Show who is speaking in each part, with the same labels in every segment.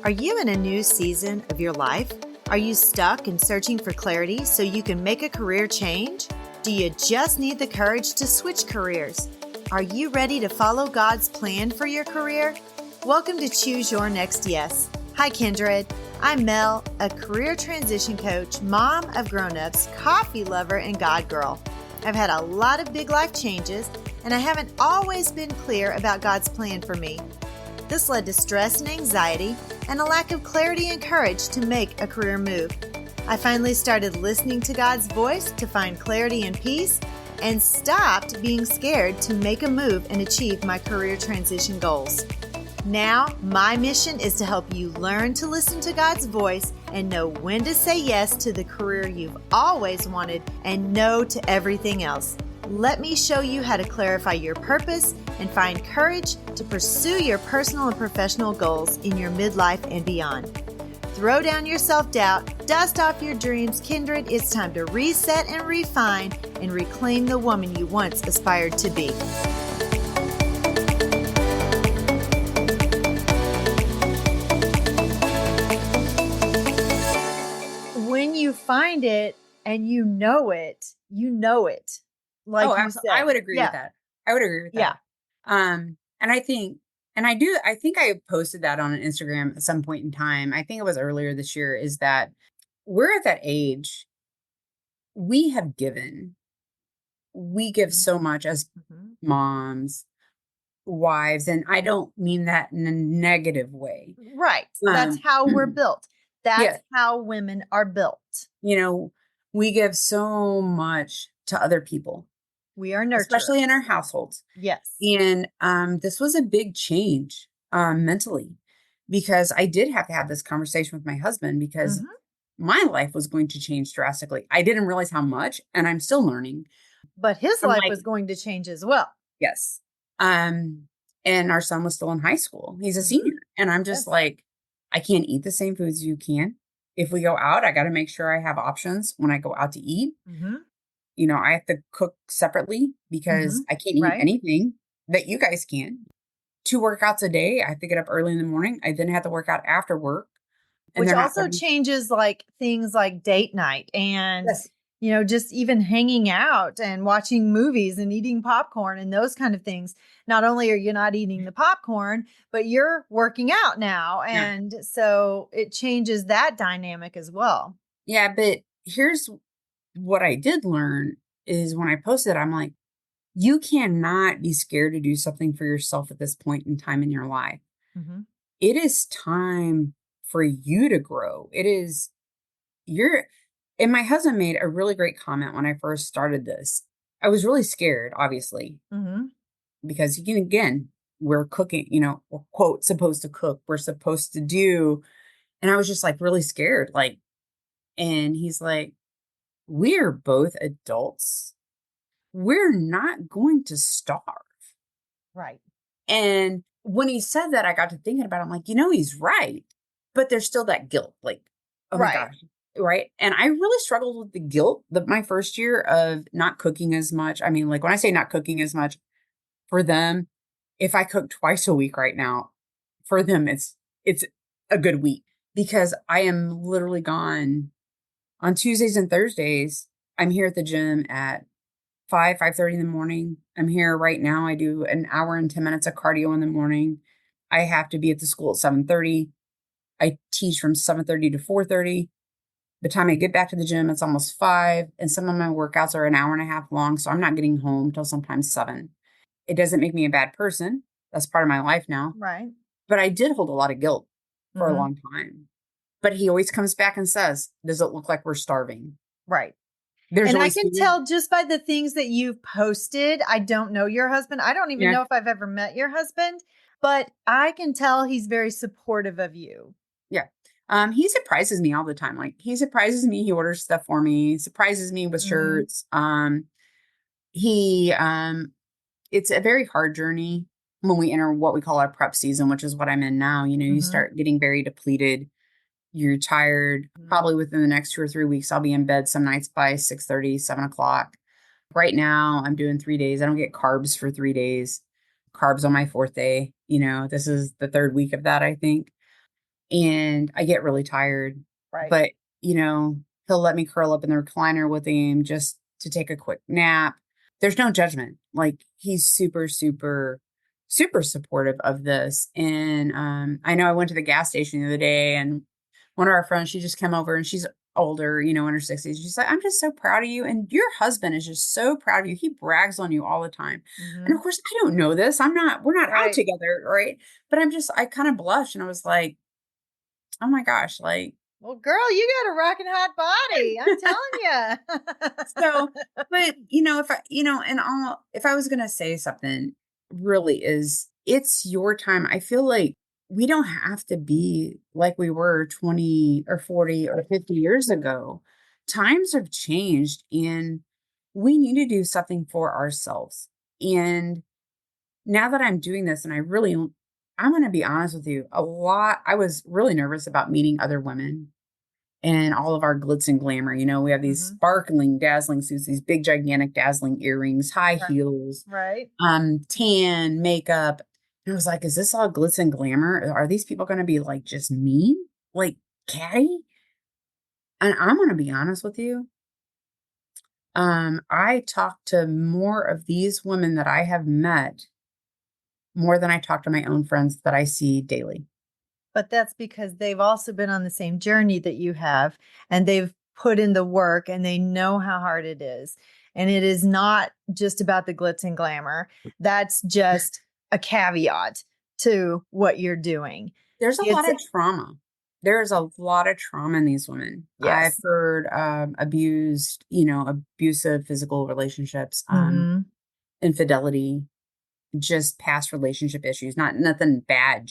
Speaker 1: Are you in a new season of your life? Are you stuck and searching for clarity so you can make a career change? Do you just need the courage to switch careers? Are you ready to follow God's plan for your career? Welcome to Choose Your Next Yes. Hi, Kindred. I'm Mel, a career transition coach, mom of grown-ups, coffee lover, and God girl. I've had a lot of big life changes, and I haven't always been clear about God's plan for me. This led to stress and anxiety and a lack of clarity and courage to make a career move. I finally started listening to God's voice to find clarity and peace and stopped being scared to make a move and achieve my career transition goals. Now, my mission is to help you learn to listen to God's voice and know when to say yes to the career you've always wanted and no to everything else. Let me show you how to clarify your purpose and find courage to pursue your personal and professional goals in your midlife and beyond. Throw down your self-doubt, dust off your dreams, Kindred. It's time to reset and refine and reclaim the woman you once aspired to be. When you find it and you know it, you know it. Like you said.
Speaker 2: I would agree with that. I would agree with that. And I think I posted that on an Instagram at some point in time. I think it was earlier this year, is that we're at that age. We give so much as moms, wives, and I don't mean that in a negative way.
Speaker 1: Right. That's how we're built. That's how women are built.
Speaker 2: You know, we give so much to other people.
Speaker 1: We are nurturers.
Speaker 2: Especially in our households.
Speaker 1: Yes.
Speaker 2: And this was a big change mentally, because I did have to have this conversation with my husband because my life was going to change drastically. I didn't realize how much, and I'm still learning.
Speaker 1: But his life was going to change as well.
Speaker 2: Yes. And our son was still in high school. He's a senior. And I'm just like, I can't eat the same foods you can. If we go out, I got to make sure I have options when I go out to eat. You know, I have to cook separately because I can't eat anything that you guys can. 2 workouts a day. I have to get up early in the morning. I then have to work out after work.
Speaker 1: Which also changes like things like date night and, you know, just even hanging out and watching movies and eating popcorn and those kind of things. Not only are you not eating the popcorn, but you're working out now. And so it changes that dynamic as well.
Speaker 2: Yeah, but here's what I did learn is when I posted, I'm like, you cannot be scared to do something for yourself at this point in time in your life. It is time for you to grow. And my husband made a really great comment when I first started this. I was really scared, obviously, because again, we're cooking, you know, we're quote supposed to cook, we're supposed to do. And I was just like really scared. And he's like, we're both adults. We're not going to starve.
Speaker 1: Right.
Speaker 2: And when he said that, I got to thinking about it. I'm like, you know, he's right. But there's still that guilt. Like, oh my gosh. Right. And I really struggled with the guilt my first year of not cooking as much. I mean, like when I say not cooking as much for them, if I cook twice a week right now, for them, it's a good week because I am literally gone on Tuesdays and Thursdays. I'm here at the gym at 5:30 in the morning. I'm here right now. I do an hour and 10 minutes of cardio in the morning. I have to be at the school at 7:30. I teach from 7:30 to 4:30. By the time I get back to the gym, it's almost 5. And some of my workouts are an hour and a half long. So I'm not getting home till sometimes 7. It doesn't make me a bad person. That's part of my life now.
Speaker 1: Right.
Speaker 2: But I did hold a lot of guilt for a long time. But he always comes back and says, does it look like we're starving?
Speaker 1: Right. And I can tell just by the things that you've posted. I don't know your husband. I don't even know if I've ever met your husband, but I can tell he's very supportive of you.
Speaker 2: Yeah. He surprises me all the time. Like he surprises me. He orders stuff for me, surprises me with shirts. It's a very hard journey when we enter what we call our prep season, which is what I'm in now. You know, you start getting very depleted. You're tired. Probably within the next 2 or 3 weeks, I'll be in bed some nights by 6:30, 7 o'clock. Right now, I'm doing 3 days. I don't get carbs for 3 days. Carbs on my 4th day. You know, this is the 3rd week of that, I think. and I get really tired.
Speaker 1: Right.
Speaker 2: But, he'll let me curl up in the recliner with him just to take a quick nap. There's no judgment. Like, he's super, super, super supportive of this. And I know I went to the gas station the other day, and one of our friends, she just came over, and she's older, in her 60s. She's like, I'm just so proud of you. And your husband is just so proud of you. He brags on you all the time. And of course, I don't know this. We're not out
Speaker 1: Right.
Speaker 2: together. Right. But I kind of blushed, and I was like, oh my gosh, like,
Speaker 1: Well, girl, you got a rockin' hot body. I'm telling
Speaker 2: so,
Speaker 1: you.
Speaker 2: but if if I was going to say something really is, it's your time. I feel like we don't have to be like we were 20 or 40 or 50 years ago. Times have changed, and we need to do something for ourselves. And now that I'm doing this, and I'm going to be honest with you, I was really nervous about meeting other women and all of our glitz and glamour. We have these sparkling, dazzling suits, these big, gigantic, dazzling earrings, high heels,
Speaker 1: Right.
Speaker 2: tan, makeup. And I was like, is this all glitz and glamour? Are these people going to be like just mean, like catty? And I'm going to be honest with you. I talked to more of these women that I have met more than I talk to my own friends that I see daily.
Speaker 1: But that's because they've also been on the same journey that you have, and they've put in the work, and they know how hard it is. And it is not just about the glitz and glamour. That's just a caveat to what you're doing.
Speaker 2: There's a
Speaker 1: It's
Speaker 2: lot of trauma. There's a lot of trauma in these women. I've
Speaker 1: yes.
Speaker 2: heard abusive physical relationships, infidelity, just past relationship issues, not nothing bad,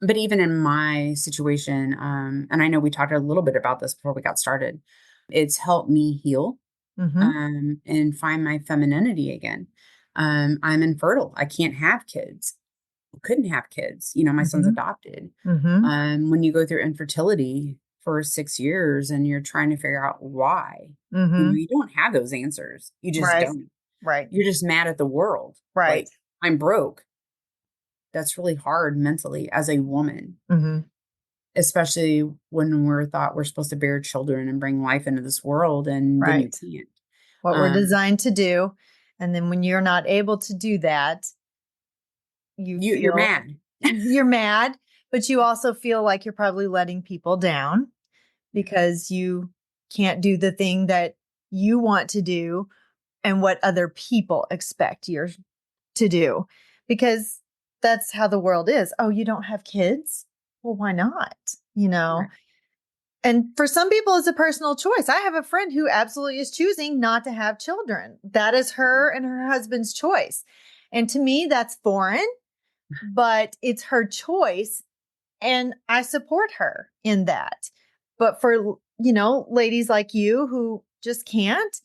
Speaker 2: but even in my situation, and I know we talked a little bit about this before we got started, it's helped me heal, and find my femininity again. I'm infertile. I can't have kids. Couldn't have kids. My son's adopted. When you go through infertility for 6 years and you're trying to figure out why, you don't have those answers. You just
Speaker 1: Right.
Speaker 2: don't.
Speaker 1: Right.
Speaker 2: You're just mad at the world.
Speaker 1: Right.
Speaker 2: Like, I'm broke. That's really hard mentally as a woman, especially when we're thought we're supposed to bear children and bring life into this world, and then you
Speaker 1: Right.
Speaker 2: can't.
Speaker 1: What we're designed to do. And then when you're not able to do that,
Speaker 2: You're mad.
Speaker 1: You're mad, but you also feel like you're probably letting people down because you can't do the thing that you want to do and what other people expect you to do, because that's how the world is. Oh, you don't have kids? Well, why not?
Speaker 2: Right.
Speaker 1: And for some people, it's a personal choice. I have a friend who absolutely is choosing not to have children. That is her and her husband's choice. And to me, that's foreign, but it's her choice. And I support her in that. But for, ladies like you who just can't,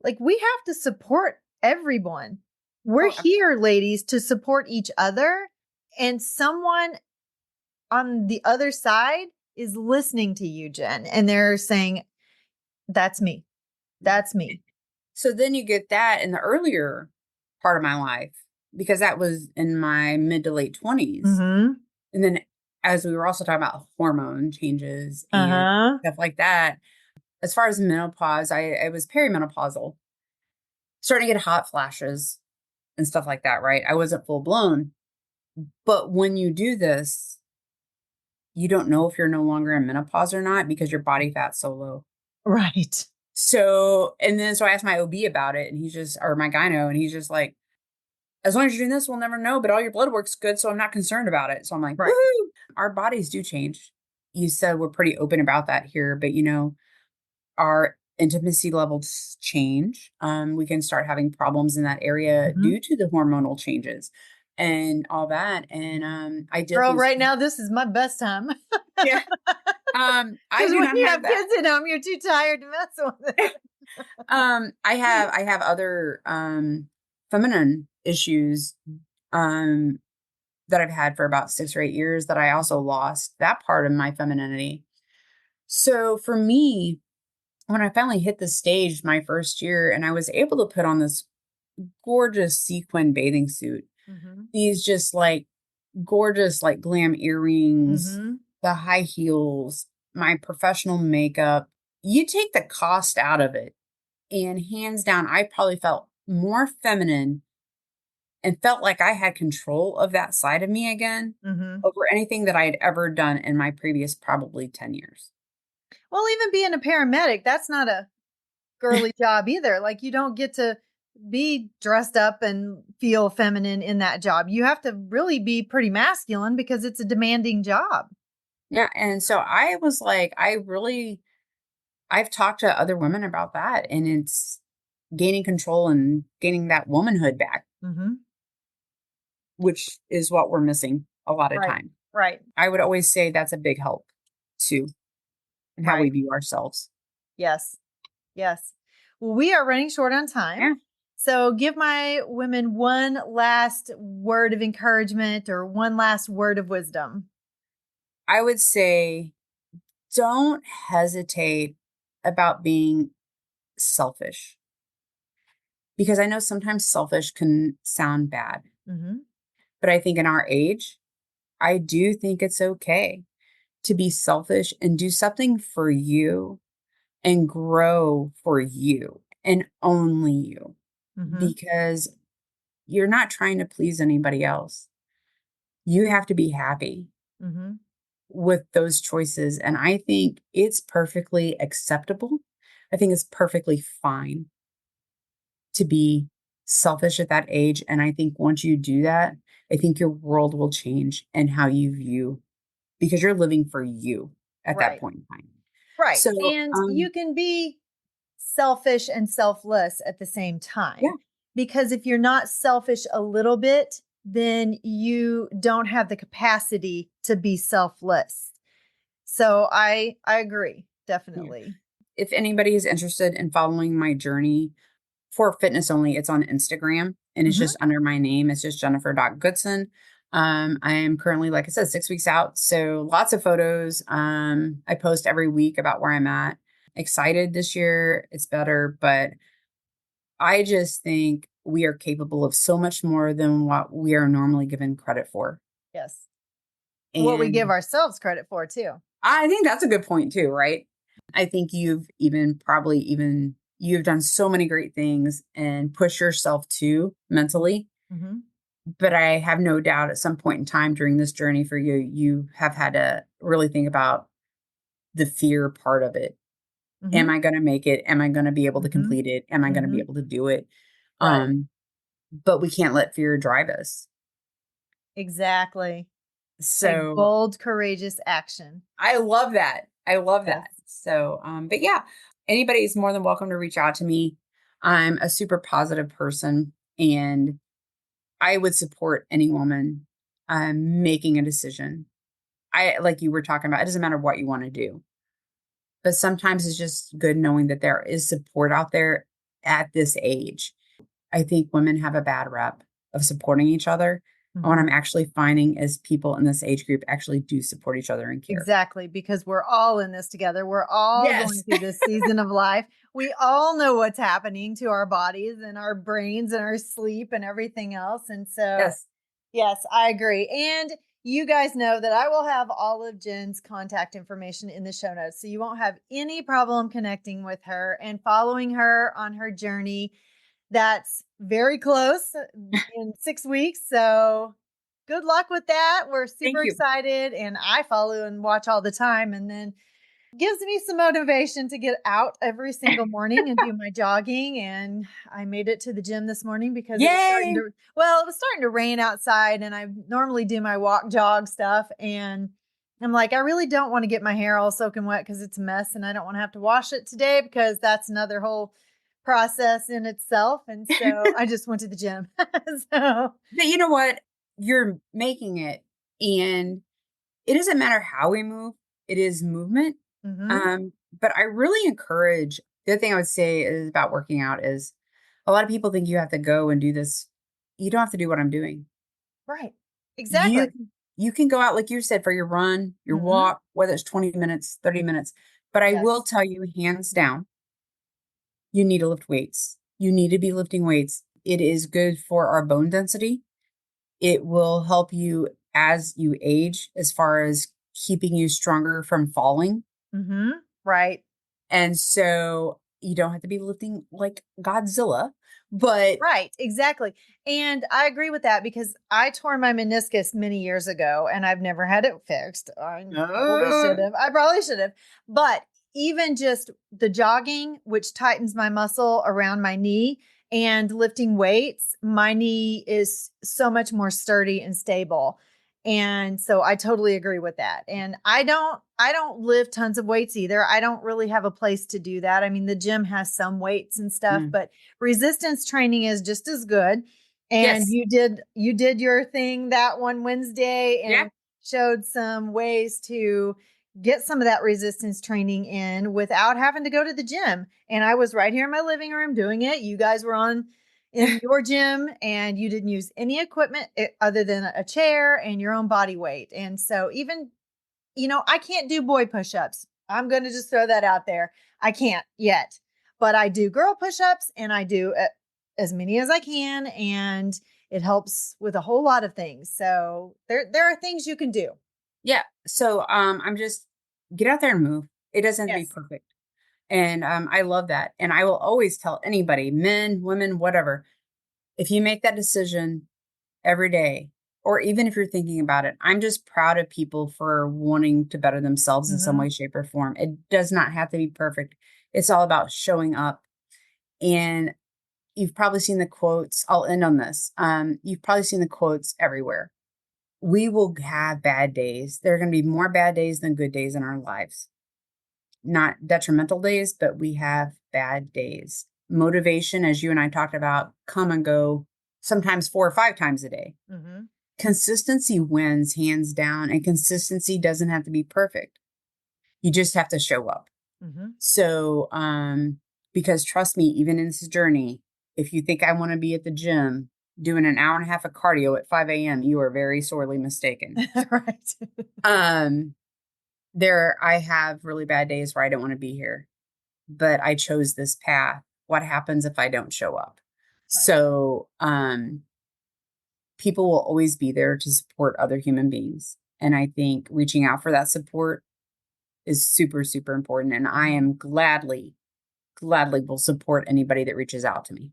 Speaker 1: like, we have to support everyone. We're
Speaker 2: Oh,
Speaker 1: here, ladies, to support each other. And someone on the other side is listening to you, Jen, and they're saying, that's me. That's me.
Speaker 2: so then you get that in the earlier part of my life, because that was in my mid to late 20s. And then, as we were also talking about hormone changes and stuff like that, as far as menopause, I was perimenopausal, starting to get hot flashes and stuff like that, right? I wasn't full blown. But when you do this, you don't know if you're no longer in menopause or not because your body fat's so low.
Speaker 1: Right.
Speaker 2: So I asked my OB about it, and or my gyno, and he's just like, as long as you're doing this, we'll never know, but all your blood work's good, so I'm not concerned about it. So I'm like,
Speaker 1: Right.
Speaker 2: woohoo! Our bodies do change. You said we're pretty open about that here, but our intimacy levels change. We can start having problems in that area due to the hormonal changes and all that. And I did
Speaker 1: Girl,
Speaker 2: lose.
Speaker 1: right now, this is my best time.
Speaker 2: Yeah. I
Speaker 1: Because
Speaker 2: do
Speaker 1: when
Speaker 2: not
Speaker 1: you
Speaker 2: have
Speaker 1: have
Speaker 2: that.
Speaker 1: kids at home, you're too tired to mess with it.
Speaker 2: I have other feminine issues that I've had for about 6 or 8 years that I also lost that part of my femininity. So for me, when I finally hit the stage my first year and I was able to put on this gorgeous sequin bathing suit, these just like gorgeous, like glam earrings, the high heels, my professional makeup, you take the cost out of it. And hands down, I probably felt more feminine and felt like I had control of that side of me again
Speaker 1: Mm-hmm.
Speaker 2: over anything that I had ever done in my previous probably 10 years.
Speaker 1: Well, even being a paramedic, that's not a girly job either. Like, you don't get to be dressed up and feel feminine in that job. You have to really be pretty masculine because it's a demanding job.
Speaker 2: Yeah. And so I was like, I've talked to other women about that, and it's gaining control and gaining that womanhood back,
Speaker 1: Mm-hmm.
Speaker 2: which is what we're missing a lot of
Speaker 1: Right.
Speaker 2: time.
Speaker 1: Right.
Speaker 2: I would always say that's a big help too, in how we
Speaker 1: Right.
Speaker 2: view ourselves.
Speaker 1: Yes. Yes. Well, we are running short on time.
Speaker 2: Yeah.
Speaker 1: So give my women one last word of encouragement or one last word of wisdom.
Speaker 2: I would say don't hesitate about being selfish, because I know sometimes selfish can sound bad,
Speaker 1: Mm-hmm.
Speaker 2: but I think in our age, I do think it's okay to be selfish and do something for you and grow for you and only you,
Speaker 1: Mm-hmm.
Speaker 2: because you're not trying to please anybody else. You have to be happy
Speaker 1: Mm-hmm.
Speaker 2: with those choices. And I think it's perfectly acceptable. I think it's perfectly fine to be selfish at that age. And I think once you do that, I think your world will change and how you view, because you're living for you at that
Speaker 1: Right.
Speaker 2: point in time.
Speaker 1: Right.
Speaker 2: So,
Speaker 1: And you can be selfish and selfless at the same
Speaker 2: yeah,
Speaker 1: time. Because if you're not selfish a little bit, then you don't have the capacity to be selfless. So I agree,
Speaker 2: yeah.
Speaker 1: definitely.
Speaker 2: If anybody is interested in following my journey for fitness only, it's on Instagram and it's
Speaker 1: Mhm.
Speaker 2: just under my name. It's just Jenifer.Goodson. I am currently, like I said, 6 weeks out. So lots of photos. I post every week about where I'm at. Excited this year. It's better, but I just think we are capable of so much more than what we are normally given credit for.
Speaker 1: Yes. What we give
Speaker 2: And
Speaker 1: ourselves credit for too.
Speaker 2: I think that's a good point too, right? I think you've done so many great things and push yourself too mentally.
Speaker 1: Mhm.
Speaker 2: But I have no doubt at some point in time during this journey for you, you have had to really think about the fear part of it. Am
Speaker 1: Mhm.
Speaker 2: I going to make it? Am I going to be able to
Speaker 1: Mhm.
Speaker 2: complete it? Am I going to be
Speaker 1: Mhm.
Speaker 2: able to do it?
Speaker 1: Right.
Speaker 2: Um, but we can't let fear drive us.
Speaker 1: Exactly. Take
Speaker 2: So
Speaker 1: bold, courageous action.
Speaker 2: I love that. I love
Speaker 1: Yes.
Speaker 2: that. So, but yeah, anybody is more than welcome to reach out to me. I'm a super positive person, and I would support any woman making a decision. Like you were talking about, it doesn't matter what you want to do, but sometimes it's just good knowing that there is support out there at this age. I think women have a bad rep of supporting each other. And what
Speaker 1: Mhm.
Speaker 2: I'm actually finding is people in this age group actually do support each other and care.
Speaker 1: Exactly, because we're all in this together. We're all
Speaker 2: Yes.
Speaker 1: going through this season of life. We all know what's happening to our bodies and our brains and our sleep and everything else. And so,
Speaker 2: Yes.
Speaker 1: yes, I agree. And you guys know that I will have all of Jen's contact information in the show notes. So you won't have any problem connecting with her and following her on her journey. That's very close in 6 weeks. So good luck with that. We're
Speaker 2: Thank
Speaker 1: super
Speaker 2: you.
Speaker 1: excited. And I follow and watch all the time. And then gives me some motivation to get out every single morning and do my jogging. And I made it to the gym this morning because
Speaker 2: Yay.
Speaker 1: it was starting to rain outside, and I normally do my walk jog stuff. And I'm like, I really don't want to get my hair all soaking wet because it's a mess, and I don't want to have to wash it today because that's another whole process in itself. And so I just went to the gym. So,
Speaker 2: But you know what? You're making it. And it doesn't matter how we move, it is movement.
Speaker 1: mhm,
Speaker 2: But I really encourage, the other thing I would say is about working out is a lot of people think you have to go and do this. You don't have to do what I'm doing.
Speaker 1: right.
Speaker 2: You
Speaker 1: Exactly.
Speaker 2: you can go out, like you said, for your run, your
Speaker 1: Hmm.
Speaker 2: walk, whether it's 20 minutes, 30 minutes. But I will
Speaker 1: Yes.
Speaker 2: tell you, hands down, you need to lift weights. You need to be lifting weights. It is good for our bone density. It will help you as you age as far as keeping you stronger from falling.
Speaker 1: Mm-hmm. Right.
Speaker 2: And so you don't have to be lifting like Godzilla, but
Speaker 1: Right, exactly. And I agree with that because I tore my meniscus many years ago and I've never had it fixed. I probably should have. I probably should have. But even just the jogging, which tightens my muscle around my knee, and lifting weights, my knee is so much more sturdy and stable. And so I totally agree with that. And I don't lift tons of weights either. I don't really have a place to do that. I mean, the gym has some weights and stuff, but resistance training is just as good. And
Speaker 2: yes.
Speaker 1: you did your thing that one Wednesday
Speaker 2: Yeah.
Speaker 1: and showed some ways to get some of that resistance training in without having to go to the gym. And I was right here in my living room doing it. You guys were on in your gym and you didn't use any equipment other than a chair and your own body weight. And so even, I can't do boy push-ups. I'm going to just throw that out there. I can't yet, but I do girl push-ups and I do as many as I can. And it helps with a whole lot of things. So there are things you can do.
Speaker 2: Yeah. So I'm just get out there and move. It doesn't have to be
Speaker 1: Yes.
Speaker 2: perfect. And I love that. And I will always tell anybody, men, women, whatever, if you make that decision every day, or even if you're thinking about it, I'm just proud of people for wanting to better themselves in some
Speaker 1: Mm-hmm.
Speaker 2: way, shape, or form. It does not have to be perfect. It's all about showing up. And you've probably seen the quotes. I'll end on this. You've probably seen the quotes everywhere. We will have bad days. There are going to be more bad days than good days in our lives. Not detrimental days, but we have bad days. Motivation, as you and I talked about, come and go sometimes 4 or 5 times a day.
Speaker 1: Mm-hmm.
Speaker 2: Consistency wins hands down, and consistency doesn't have to be perfect. You just have to show up.
Speaker 1: Mm-hmm.
Speaker 2: So, because trust me, even in this journey, if you think I want to be at the gym doing an hour and a half of cardio at 5 a.m., you are very sorely mistaken.
Speaker 1: Right.
Speaker 2: I have really bad days where I don't want to be here, but I chose this path. What happens if I don't show up?
Speaker 1: Right.
Speaker 2: So, people will always be there to support other human beings. And I think reaching out for that support is super, super important. And I am gladly will support anybody that reaches out to me.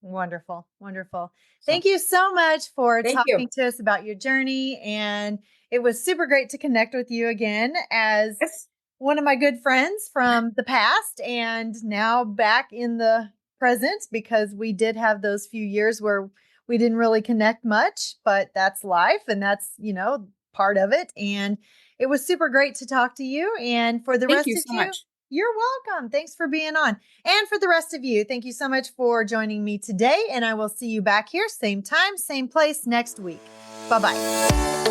Speaker 1: Wonderful. Wonderful.
Speaker 2: So
Speaker 1: Thank you so much for
Speaker 2: thank you.
Speaker 1: talking to us about your journey. And it was super great to connect with you again as
Speaker 2: Yes.
Speaker 1: one of my good friends from the past and now back in the present because we did have those few years where we didn't really connect much, but that's life and that's, part of it. And it was super great to talk to you. And for the
Speaker 2: Thank
Speaker 1: rest
Speaker 2: you
Speaker 1: of
Speaker 2: so
Speaker 1: you,
Speaker 2: much.
Speaker 1: you're welcome. Thanks for being on. And for the rest of you, thank you so much for joining me today. And I will see you back here, same time, same place next week. Bye-bye.